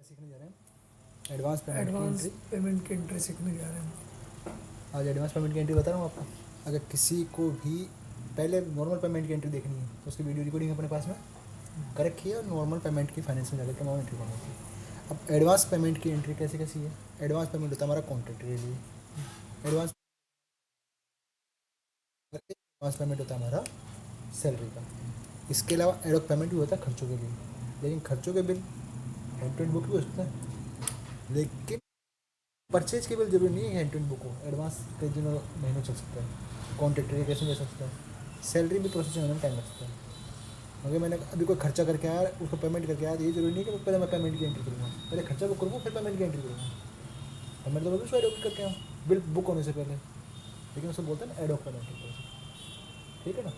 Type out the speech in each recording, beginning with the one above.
सीखने जा रहे हैं एडवांस पेमेंट की एंट्री सीखने जा रहे हैं। आज एडवांस पेमेंट की एंट्री बता रहा हूँ आपको। अगर किसी को भी पहले नॉर्मल पेमेंट की एंट्री देखनी है तो उसकी वीडियो रिकॉर्डिंग अपने पास में कर रखी है और नॉर्मल पेमेंट की फाइनेंस में जाकर के वहाँ एंट्री करनी है। अब एडवांस पेमेंट की एंट्री कैसी कैसी है। एडवांस पेमेंट होता है हमारा कॉन्ट्रैक्ट के लिए। एडवांस पेमेंट होता है हमारा सैलरी का। इसके अलावा एडोक पेमेंट भी होता है खर्चों के लिए, लेकिन खर्चों के bill hand to hand book भी होते हैं, लेकिन परचेज के बिल जरूरी नहीं है हैंड टू हैंड बुक हो। एडवांस कई दिनों महीनों चल सकता है, कॉन्ट्रैक्टर के केस में ले सकता है, सैलरी भी प्रोसेसिंग होने में टाइम लगता है। अगर मैंने अभी कोई खर्चा करके आया उसको पेमेंट करके आया तो ये जरूरी नहीं कि पहले मैं पेमेंट की एंट्री करूँगा, पहले खर्चा बुक करूँगा फिर पेमेंट की एंट्री करूँगा। पेमेंट तो मैं एडोक करके आऊँ बिल बुक होने से पहले, लेकिन उसको बोलते हैं ना एडोक पेमेंट, ठीक है ना।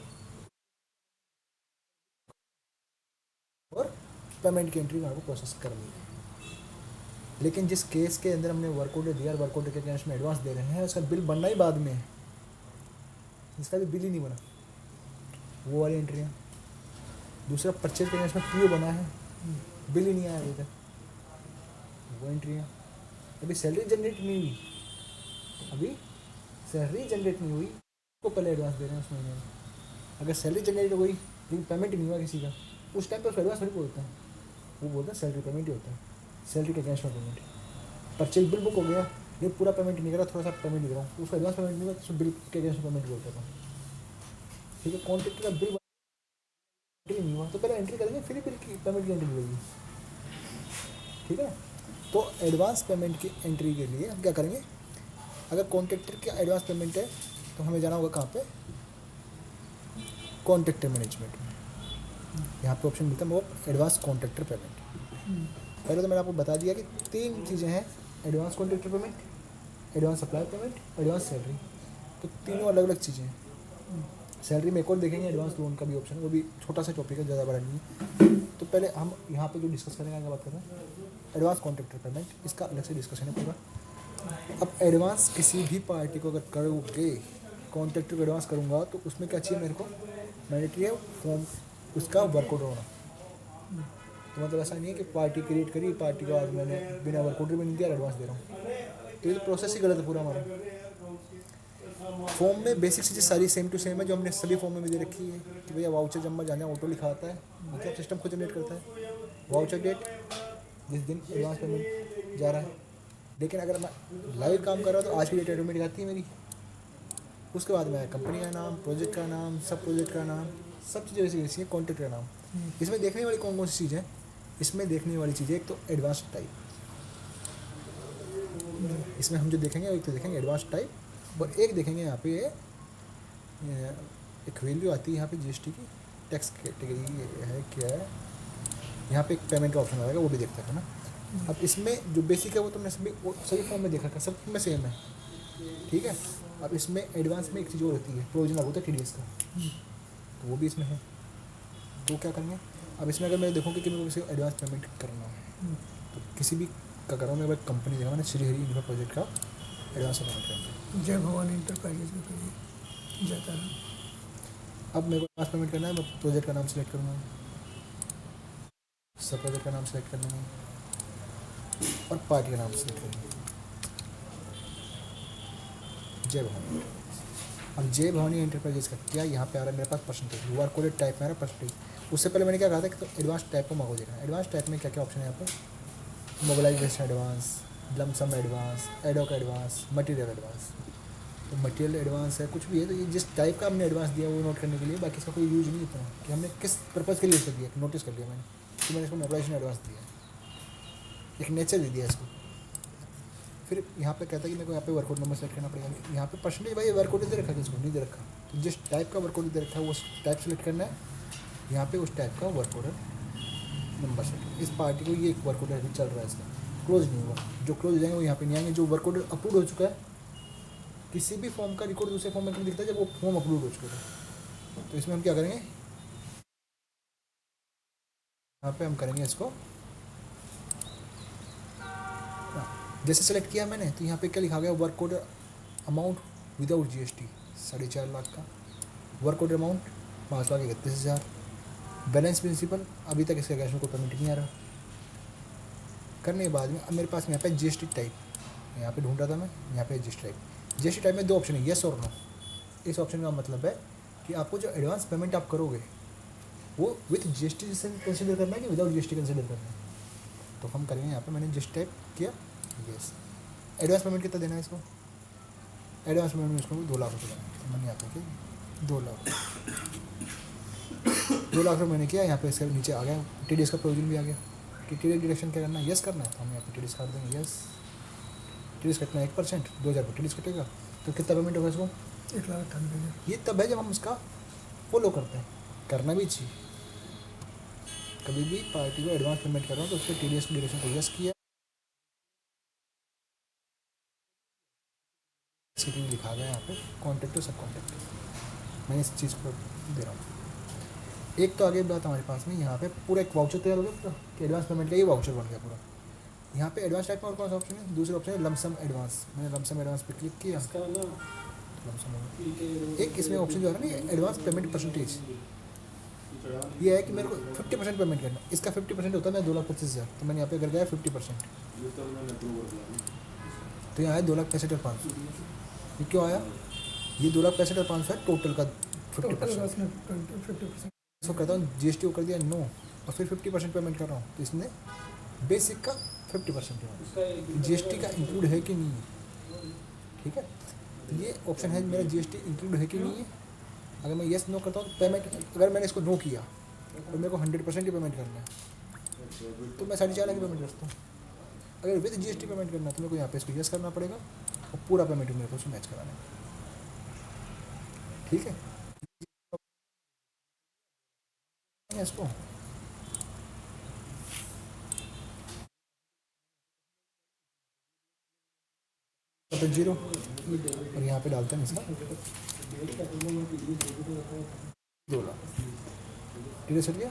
और पेमेंट की एंट्री वहाँ को प्रोसेस कर ली। लेकिन जिस केस के अंदर हमने वर्क ऑर्डर दिया, वर्क ऑर्डर के केस में एडवांस दे रहे हैं, उसका बिल बनना ही बाद में है, इसका भी बिल ही नहीं बना, वो वाली एंट्रियाँ। दूसरा परचेज के केस में पीओ बना है, बिल ही नहीं आया अभी तक, वो एंट्रियाँ। अभी सैलरी जनरेट नहीं हुई, अभी सैलरी जनरेट नहीं हुई को पहले एडवांस दे रहे हैं उस महीने में। अगर सैलरी जनरेट हो गई लेकिन पेमेंट नहीं हुआ किसी का, उस टाइम पर उसको एडवांस थोड़ी बोलते हैं, वो बोलते हैं सैलरी पेमेंट ही होता है, सैलरी के कैश में पेमेंट। परचेज बिल बुक हो गया, ये पूरा पेमेंट नहीं करा, थोड़ा सा पेमेंट नहीं करा, उसको एडवांस पेमेंट नहीं हुआ तो बिल के कैश में पेमेंट बोलता था, ठीक है। कॉन्ट्रैक्ट का बिल एंट्री नहीं हुआ तो पहले एंट्री करेंगे फिर बिल की पेमेंट की एंट्री होगी, ठीक है। तो एडवांस पेमेंट की एंट्री के लिए हम क्या करेंगे, अगर कॉन्ट्रैक्टर की एडवांस पेमेंट है तो हमें जाना होगा कहाँ पे, कॉन्ट्रैक्टर मैनेजमेंट में। यहाँ पे ऑप्शन मिलता है वो एडवांस कॉन्ट्रैक्टर पेमेंट। पहले तो मैंने आपको बता दिया कि 3 चीज़ें हैं, advance contractor payment, advance supply payment, advance salary. तो तीनों अलग अलग चीज़ें हैं। सैलरी में एक और देखेंगे, एडवांस लोन का भी ऑप्शन है, वो भी छोटा सा टॉपिक है, ज़्यादा बड़ा नहीं है। तो पहले हम यहाँ पे जो डिस्कस करेंगे, आगे बात कर रहे हैं एडवांस कॉन्ट्रैक्टर पेमेंट, इसका अलग से डिस्कशन है पूरा। अब एडवांस किसी भी पार्टी को अगर करोगे, कॉन्ट्रैक्टर को एडवांस करूँगा तो उसमें क्या चाहिए मेरे को, मैंडेटरी है फॉर्म, उसका वर्क ऑर्डर होना। तो मतलब ऐसा नहीं है कि पार्टी क्रिएट करी, पार्टी के बाद मैंने बिना वर्क ऑर्डर भी नहीं दिया एडवांस दे रहा हूँ, तो ये तो प्रोसेस ही गलत है पूरा हमारा। फॉर्म में बेसिक चीज़ें सारी सेम टू सेम है जो हमने सभी फॉर्म में भी दे रखी है कि भैया वाउचर जमा जाना ऑटो लिखा आता है, मतलब सिस्टम खुद जनरेट करता है, वाउचर डेट जिस दिन एडवांस पेमेंट जा रहा है। लेकिन अगर मैं लाइव काम कर रहा हूँ तो आज की डेट ऑटोमेटिक आती है मेरी, उसके बाद में कंपनी का नाम, प्रोजेक्ट का नाम, सब प्रोजेक्ट का नाम, सब चीज़ें वैसी वैसी है, कॉन्ट्रैक्ट का नाम। इसमें देखने वाली कौन कौन सी चीज़ें, इसमें देखने वाली चीज़ें एक तो एडवांस टाइप, इसमें हम जो देखेंगे एक तो देखेंगे एडवांस टाइप, और एक देखेंगे यहाँ पे एक वैल्यू आती है यहाँ पे जीएसटी की, टैक्स कैटेगरी है क्या है, यहाँ पे एक पेमेंट का ऑप्शन आएगा, वो भी देखते हैं ना। अब इसमें जो बेसिक है वो तो मैं सभी फॉर्म में देखा था, सब में सेम है, ठीक है। अब इसमें एडवांस में एक चीज़ और होती है, प्रोविजन होता है टीडीएस का, तो वो भी इसमें है। तो क्या करेंगे, अब इसमें अगर मैं देखूँगी कि मेरे को किसी को एडवांस पेमेंट करना है तो किसी भी का कर रहा हूँ मैं, कंपनी देखा मैंने श्री हरि इंफ्रा प्रोजेक्ट का एडवांस पेमेंट करेंगे, जय भवानी इंटरप्राइजेज में करिए जाता है। अब मेरे को एडवांस पेमेंट करना है, मैं प्रोजेक्ट का नाम सेलेक्ट करूँगा, सब प्रोजेक्ट का नाम सेलेक्ट कर लेंगे और पार्टी का नाम सेलेक्ट करेंगे, जय भवानी। अब जय भवानी एंटरप्राइजेज का क्या यहाँ पे आ रहा है मेरे पास परसेंटेज, वर्क कोडेड टाइप में आ रहा है परसेंटेज। उससे पहले मैंने क्या कहा था कि तो एडवांस टाइप को मांगो देखना है। एडवांस टाइप में क्या क्या ऑप्शन है यहाँ पर, mobilisation advance, lump sum advance, ad hoc advance, material advance. तो मटेरियल एडवांस है कुछ भी है, तो ये जिस टाइप का हमने एडवांस दिया वो नोट करने के लिए, बाकी इसका कोई यूज नहीं इतना कि हमने किस पर्पज़ के लिए इसको दिया, नोटिस कर लिया मैंने कि मैंने इसको मोबिलाइजेशन एडवांस दिया, एक नेचर दे दिया इसको। फिर यहाँ पे कहता है कि मेरे को यहाँ पे वर्कआउट नंबर सेलेक्ट करना पड़ेगा, यहाँ पे परसेंटेज भाई वर्कआउट दे रखा है, किसको नहीं दे रखा, तो जिस टाइप का वर्कआउट दे रखा है वो उस टाइप सेलेक्ट करना है, यहाँ पे उस टाइप का वर्कआउट नंबर सेलेक्ट। इस पार्टी को ये एक वर्कआउट अभी चल रहा है, इसका क्लोज नहीं हुआ, जो क्लोज हो जाएंगे वो यहाँ पे नहीं आएंगे। जो वर्कआउट अप्रूव हो चुका है, किसी भी फॉर्म का रिकॉर्ड दूसरे फॉर्म में दिखता है जब वो फॉर्म अप्रूव हो चुका है। तो इसमें हम क्या करेंगे, यहाँ पे हम करेंगे इसको, जैसे सेलेक्ट किया मैंने तो यहाँ पे क्या लिखा गया, work order amount without GST 4.5 lakh का, work order amount 5,31,000, balance principal अभी तक इसका कैश में कोई पेमेंट नहीं आ रहा, करने के बाद में अब मेरे पास यहाँ पे जीएसटी टाइप, यहाँ पे ढूंढ रहा था मैं, यहाँ पे जीएसटी टाइप। जीएसटी टाइप में दो ऑप्शन है, येस और नो। इस ऑप्शन का मतलब है कि आपको जो एडवांस पेमेंट आप करोगे वो विथ जीएसटी से कंसिडर करना है कि विदाउट जीएसटी कंसिडर करना है। तो हम करेंगे यहाँ पे, मैंने जीएसटी टाइप किया, येस। एडवांस पेमेंट कितना देना है इसको, एडवांस पेमेंट में इसको 2 लाख रुपये देना है। तो मैंने यहाँ पे किया 2 लाख, 2 लाख रुपये मैंने किया। यहाँ पे इसके नीचे आ गया टीडीएस का प्रोविजन भी आ गया कि टीडीएस डिडक्शन क्या करना है, येस करना है। तो हम यहाँ पे टीडीएस काट देंगे, येस। टीडीएस कटना है 1%, 2,000 रुपये टीडीएस कटेगा। तो कितना पेमेंट होगा इसको, 1,98,000। ये तब है जब हम इसका फॉलो करते हैं, करना भी चाहिए। कभी भी पार्टी को एडवांस पेमेंट कर रहा हूँ तो उसके टीडीएस की डिडक्शन को यस किया, इसकी टीम लिखा गया यहाँ पे कॉन्टेक्ट और सब कॉन्टेक्ट, मैं इस चीज़ को दे रहा हूँ। एक तो आगे बात हमारे पास में यहाँ पे पूरा एक वाउचर तैयार हो गया पूरा कि एडवांस पेमेंट का ये वाउचर बन गया पूरा। यहाँ पे एडवांस टाइप में और कौन सा ऑप्शन है, दूसरा ऑप्शन है लमसम एडवांस। मैंने लमसम एडवांस पे क्लिक किया, लमसम हो गया। एक इसमें ऑप्शन जो है ना एडवांस पेमेंट परसेंटेज, ये है कि मेरे को 50% पेमेंट करना, इसका 50% होता है मैं 2,25,000, तो मैंने यहाँ पे कर गया 50%, तो यहाँ है 2,65,500। ये क्यों आया, ये 2,65,500 है टोटल का टोटल 50%। उसने 50%। इसको कहता हूँ जीएसटी को कर दिया नो, और फिर 50% पेमेंट कर रहा हूँ, तो इसने बेसिक का 50% है, जीएसटी का इंक्लूड है कि नहीं है। ठीक है, तो ये ऑप्शन है मेरा जीएसटी इंक्लूड है कि नहीं है। अगर मैं येस नो करता हूँ तो पेमेंट, अगर मैंने इसको नो किया और मेरे को 100% ही पेमेंट करना है तो मैं 4.5 लाख की पेमेंट करता हूँ। अगर विद जीएसटी पेमेंट करना है तो मेरे को यहाँ पे इसको येस करना पड़ेगा और पूरा पेमेंट मेरे को उसमें मैच कराना है। ठीक है, इसको तो 0 और यहाँ पे डालते हैं इसका 2 लाख, ठीक है सर गया।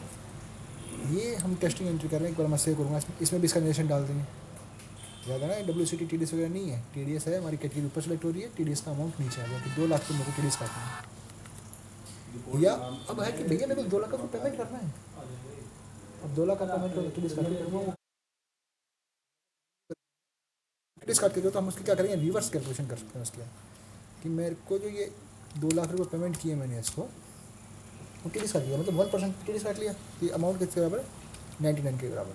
ये हम टेस्टिंग एंट्री कर रहे हैं, एक बार मैं सेव करूँगा, इसमें भी इसका नेशन डाल देंगे। याद है ना WCT TDS वगैरह नहीं है, TDS है हमारी कैटेगरी ऊपर सेलेक्ट हो रही है, TDS का अमाउंट नीचे आ गया कि 2 लाख तो मेरे को TDS काटना है। या अब है कि भैया मेरे को 2 लाख का तो पेमेंट करना है, अब 2 लाख का पेमेंट करो TDS काट के, TDS काट के तो हम उसकी क्या करेंगे, रिवर्स कैलकुलेशन कर सकते हैं उसकी, कि मेरे को जो ये 2 लाख रुपये पेमेंट किए मैंने इसको, वो TDS काट लिया, मतलब 1% TDS काट लिया, ये अमाउंट किसके बराबर है 99 के बराबर।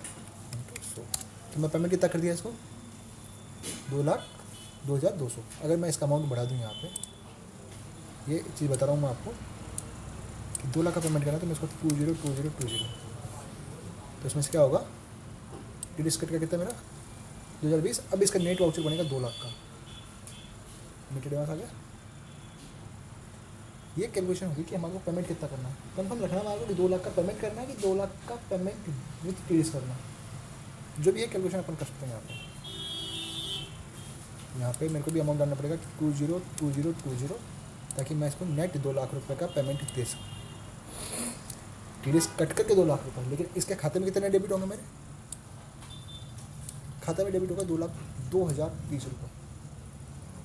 तो मैं पेमेंट कितना कर दिया इसको 2,02,200। अगर मैं इसका अमाउंट बढ़ा दूँ यहाँ पे, ये चीज़ बता रहा हूँ मैं आपको कि 2 लाख का पेमेंट करना है तो मैं इसको 202020, तो इसमें से क्या होगा TDS कट का कितना मेरा 2020। अब इसका नेट वाउचर बनेगा 2 लाख का, नेट एडवांस आ गया। ये कैलकुलेशन होगी कि हमारे को पेमेंट कितना करना है, कंफर्म रखना हमारे को कि 2 लाख का पेमेंट करना है कि 2 लाख का पेमेंट विथ TDS करना है, जो भी है कैलकुलेशन अपन कर सकते हैं। यहाँ पे मेरे को भी अमाउंट डालना पड़ेगा 202020, ताकि मैं इसको नेट 2 लाख रुपए का पेमेंट दे सकूँ। TDS कट करके 2 लाख रुपए, लेकिन इसके खाते में कितने डेबिट होंगे, मेरे खाते में डेबिट होगा 2,02,030 रुपये।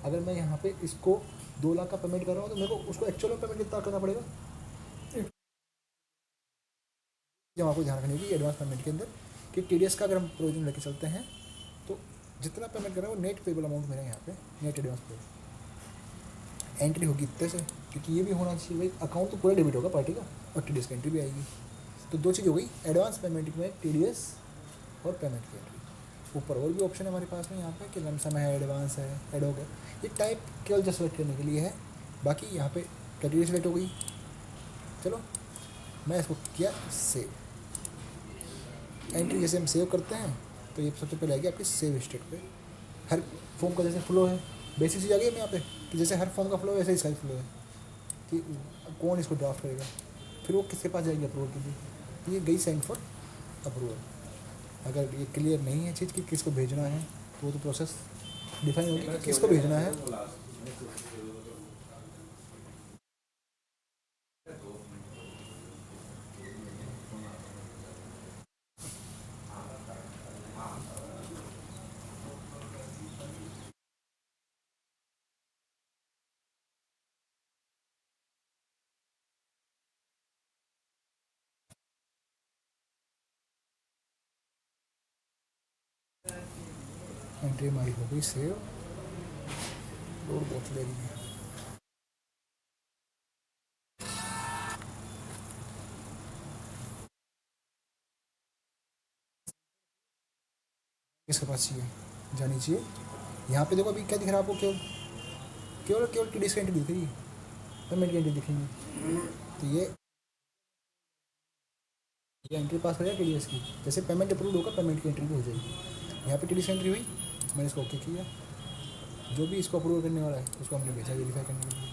अगर मैं यहाँ पे इसको 2 लाख का पेमेंट कर रहा हूँ तो मेरे को उसको एक्चुअल में पेमेंट कितना करना पड़ेगा, जब आपको ध्यान रखने की एडवांस पेमेंट के अंदर कि TDS का अगर हम प्रोविजन लेके चलते हैं तो जितना पेमेंट कर रहा है वो नेट पेबल अमाउंट मेरा यहाँ पे नेट एडवांस पे एंट्री होगी इतने से, क्योंकि ये भी होना चाहिए भाई, अकाउंट तो पूरा डेबिट होगा पार्टी का और TDS की एंट्री भी आएगी। तो 2 चीज़ हो गई, एडवांस पेमेंट में TDS और पेमेंट की एंट्री। ऊपर और भी ऑप्शन है हमारे पास में यहाँ पे कि लमसम है, एडवांस है, एड हो गया, ये टाइप केवल जस्ट सेलेक्ट करने के लिए है। बाकी यहाँ पे कैटेगरी सेलेक्ट हो गई। चलो मैं इसको किया सेव, एंट्री जैसे हम सेव करते हैं तो ये सबसे पहले आएगी आपकी सेव स्टेट पे। हर फॉर्म का जैसे फ्लो है, बेसिक चीज़ आ गई है यहाँ पे कि जैसे हर फॉर्म का फ्लो है वैसे इसका ही फ्लो है कि कौन इसको ड्राफ्ट करेगा, फिर वो किसके पास जाएगी अप्रूवल के लिए, तो ये गई सेंड फॉर अप्रूवल। अगर ये क्लियर नहीं है चीज़ कि किसको भेजना है तो वो तो प्रोसेस डिफाइन होगी कि किसको भेजना है। एंट्री हमारी हो गई सेव। लोड बहुत ले रही है। किसके पास चाहिए, जानी चाहिए। यहाँ पे देखो अभी क्या दिख रहा है आपको, केवल केवल केवल टी डी एस की एंट्री दिख रही है, पेमेंट की एंट्री दिखेंगी। तो ये एंट्री पास हो जाएगी टी डी एस की। जैसे पेमेंट अप्रूव होगा पेमेंट की एंट्री भी हो जाएगी। यहाँ पे टी डी एस की एंट्री हुई, मैंने इसको ओके किया। जो भी इसको अप्रूव करने वाला है उसको हमने भेजा वेरीफाई करने के लिए।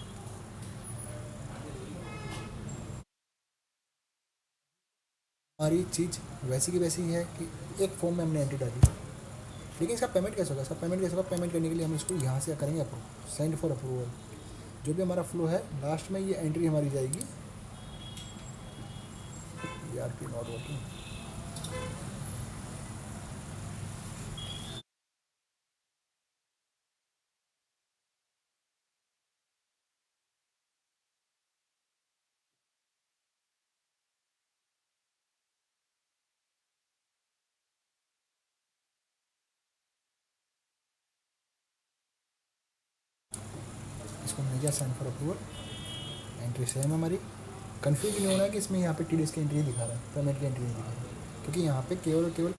हमारी चीज़ वैसी की वैसी है कि एक फॉर्म में हमने एंट्री डाली, लेकिन इसका पेमेंट कैसे होगा, इसका पेमेंट कैसे होगा। पेमेंट करने के लिए हम इसको यहाँ से करेंगे अप्रूव, सेंड फॉर अप्रूवल। जो भी हमारा फ्लो है लास्ट में ये एंट्री हमारी जाएगी ERP नॉट वर्किंग। इसको मिल गया send for approval, entry same हमारी। कन्फ्यूज नहीं होना है कि इसमें यहाँ पे टी डी एस की एंट्री दिखा रहा है, पेमेंट की एंट्री नहीं दिखा रहा है, क्योंकि यहाँ पे केवल और केवल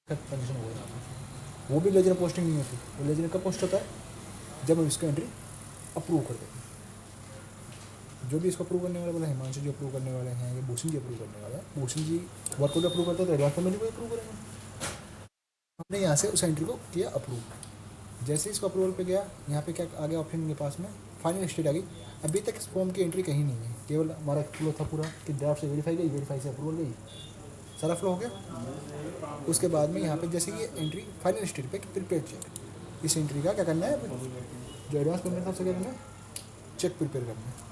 कंडीशन हो गया। वो भी लेजर पोस्टिंग नहीं होती। वो लेजर कब पोस्ट होता है, जब हम इसको एंट्री अप्रूव कर देते हैं। जो भी इसको अप्रूव करने वाले बोला, हिमांशु जी अप्रूव करने वाले हैं, ये भूषण जी अप्रूव करने वाले हैं। Bhushan ji work code approve करते हैं तो एडवांस पेमेंट को अप्रूव करेंगे। हमने यहाँ से उस एंट्री को किया अप्रूव। जैसे इसको अप्रूवल पे गया, यहाँ पे क्या आ गया ऑप्शन इनके पास में, फाइनल स्टेट आ गई। अभी तक इस फॉर्म की एंट्री कहीं नहीं है, केवल हमारा फ्लो था पूरा कि ड्राफ्ट से वेरीफाई गई, वेरीफाई से अप्रूवल गई, सारा फ्लो हो गया। उसके बाद में यहाँ पे जैसे ये एंट्री फाइनल स्टेट पे प्रिपेयर चेक, इस एंट्री का क्या करना है, जो एडवांस पेमेंट था उससे क्या करना है, चेक प्रिपेयर करना है।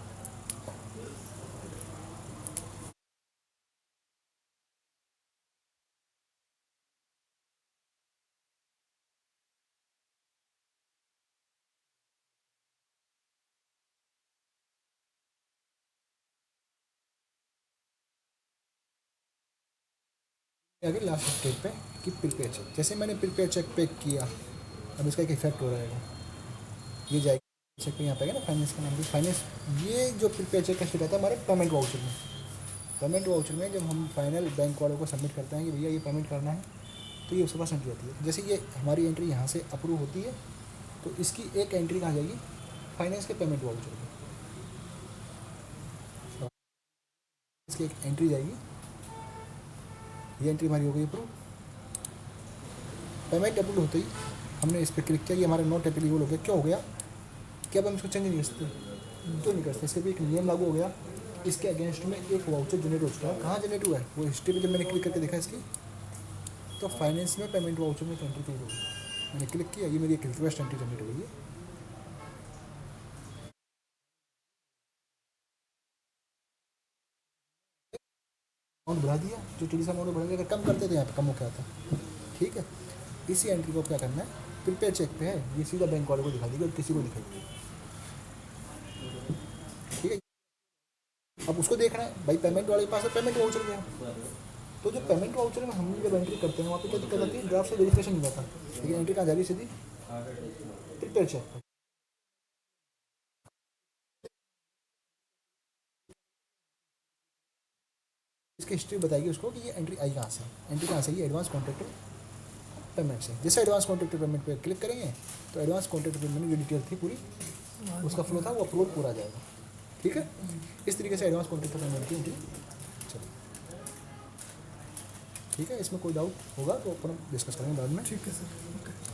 आगे लास्ट स्टेप पे कि प्रिपेयर चेक। जैसे मैंने प्रिपेयर चेक पे किया, अब इसका एक इफेक्ट हो रहेगा, ये जाएगा चेक पे, यहाँ पे ना फाइनेंस का नाम भी फाइनेंस। ये जो प्रिपेयर चेक का स्टेट आता है हमारे पेमेंट वाउचर में। पेमेंट वाउचर में जब हम फाइनल बैंक वालों को सबमिट करते हैं कि भैया ये पेमेंट करना है, तो ये उसके पास एंट्री आती है। जैसे ये हमारी एंट्री यहाँ से अप्रूव होती है, तो इसकी एक एंट्री कहाँ जाएगी, फाइनेंस के पेमेंट वाउचर में। इसकी एक एंट्री जाएगी, ये एंट्री हमारी हो गई अप्रूव। पेमेंट अप्रूव होते ही हमने इस पर क्लिक किया, ये हमारा नॉट एप्लीकेबल हो गया। क्या हो गया कि अब हम इसको चेंज नहीं कर सकते, तो नहीं कर सकते। इसके भी एक नियम लागू हो गया, इसके अगेंस्ट में एक वाउचर जनरेट हो चुका है। कहाँ जनरेट हुआ है, वो हिस्ट्री पे जब मैंने क्लिक करके देखा इसकी, तो फाइनेंस में पेमेंट वाउचर में एक एंट्री क्लिक हो गई। मैंने क्लिक किया, ये मेरी एक रिक्वेस्ट एंट्री जनरेट हो गई है। अमाउंट बढ़ा दिया, जो टी डी अमाउंट बढ़ा दिया, अगर कम करते तो यहाँ पे कम हो क्या आता। ठीक है, इसी एंट्री को क्या करना है, प्रिपेयर चेक पे है, ये सीधा बैंक वाले को दिखा देगी और किसी को दिखाएगी। ठीक है, अब उसको देखना है भाई पेमेंट वाले के पास पेमेंट वाउचर गया, तो जो पेमेंट वाउचर में हम जब एंट्री करते हैं वहाँ पे क्या दिक्कत आती है, ड्राफ्ट से वेरिफिकेशन नहीं होता, लेकिन एंट्री कहाँ जा रही है, सीधी प्रिपेयर चेक पर। इसकी हिस्ट्री बताएगी उसको कि ये एंट्री आई कहाँ से, एंट्री कहाँ से आई, एडवांस कॉन्ट्रैक्ट पेमेंट से। जैसे एडवांस कॉन्ट्रैक्ट पेमेंट पे क्लिक करेंगे तो एडवांस कॉन्ट्रैक्ट पेमेंट में जो डिटेल थी पूरी, उसका फ्लो था, वो अप्रूवल पूरा जाएगा। ठीक है, इस तरीके से एडवांस कॉन्ट्रैक्ट पेमेंट की एंट्री चलिए। ठीक है, इसमें कोई डाउट होगा तो अपन डिस्कस करेंगे बाद में। ठीक है सर, ओके।